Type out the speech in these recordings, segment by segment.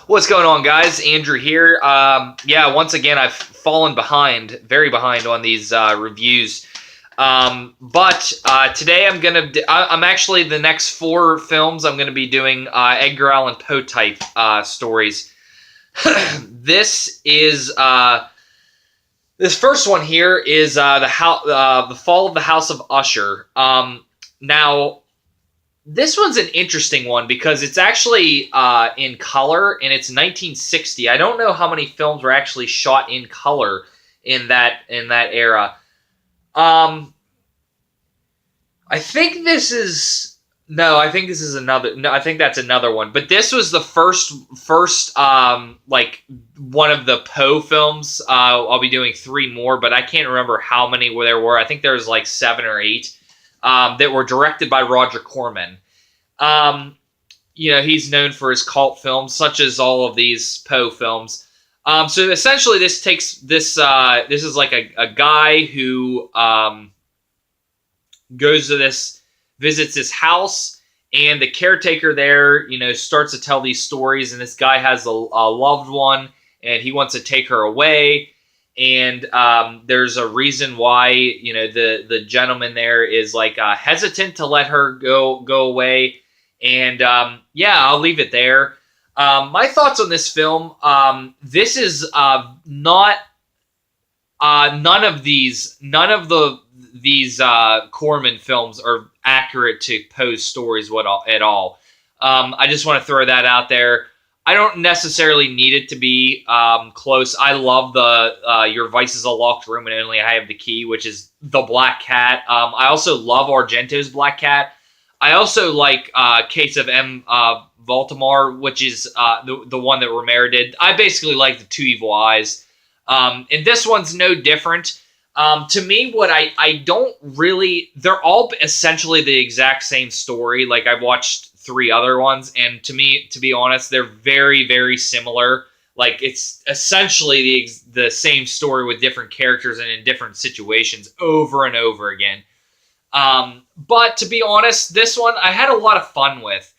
What's going on, guys? Andrew here. Yeah, once again, I've fallen behind, very behind on these reviews. But today I'm actually, the next four films I'm going to be doing Edgar Allan Poe type stories. This is, this first one here is the Fall of the House of Usher. Now, this one's an interesting one because it's actually in color, and it's 1960. I don't know how many films were actually shot in color in that era. I think this is I think this is another. No, I think that's another one. But this was the first like one of the Poe films. I'll be doing three more, but I can't remember how many there were. I think there was like 7 or 8. That were directed by Roger Corman. He's known for his cult films, such as all of these Poe films. So essentially, this is like a guy who visits this house, and the caretaker there, starts to tell these stories, and this guy has a loved one, and he wants to take her away. And there's a reason why the gentleman there is like hesitant to let her go away. And I'll leave it there. My thoughts on this film: this is not none of these Corman films are accurate to Poe's stories at all. I just want to throw that out there. I don't necessarily need it to be close. I love the Your Vice is a Locked Room and Only I Have the Key, which is the Black Cat. I also love Argento's Black Cat. I also like Case of M. Baltimore, which is the one that Romero did. I basically like the Two Evil Eyes. And this one's no different. To me, what I don't really... They're all essentially the exact same story. Like, I've watched 3 other ones, and to me, to be honest, they're very, very similar. Like, it's essentially the same story with different characters and in different situations over and over again. But to be honest, this one I had a lot of fun with.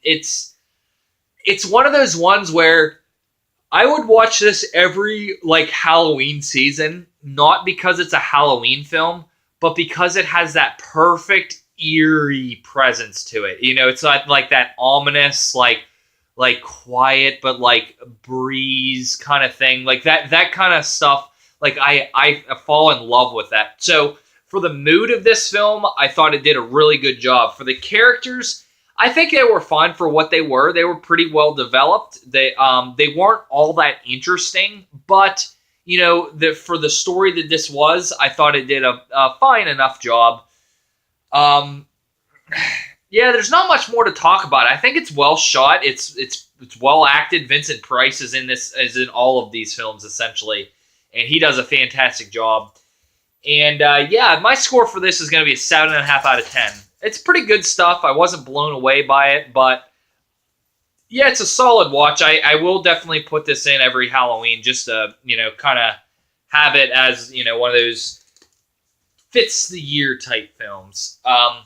It's one of those ones where I would watch this every Halloween season, not because it's a Halloween film, but because it has that perfect eerie presence to it. It's not like that ominous, like quiet, but breeze kind of thing. Like that kind of stuff. Like I fall in love with that. So for the mood of this film, I thought it did a really good job. For the characters, I think they were fine for what they were. They were pretty well developed. They weren't all that interesting, but for the story that this was, I thought it did a fine enough job. There's not much more to talk about. I think it's well shot. It's well acted. Vincent Price is in all of these films essentially, and he does a fantastic job. And my score for this is going to be a 7.5 out of 10. It's pretty good stuff. I wasn't blown away by it, but yeah, it's a solid watch. I will definitely put this in every Halloween just to kind of have it as one of those fits the year type films. But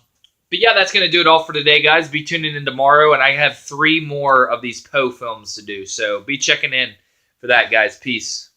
yeah, that's going to do it all for today, guys. Be tuning in tomorrow, and I have 3 more of these Poe films to do. So be checking in for that, guys. Peace.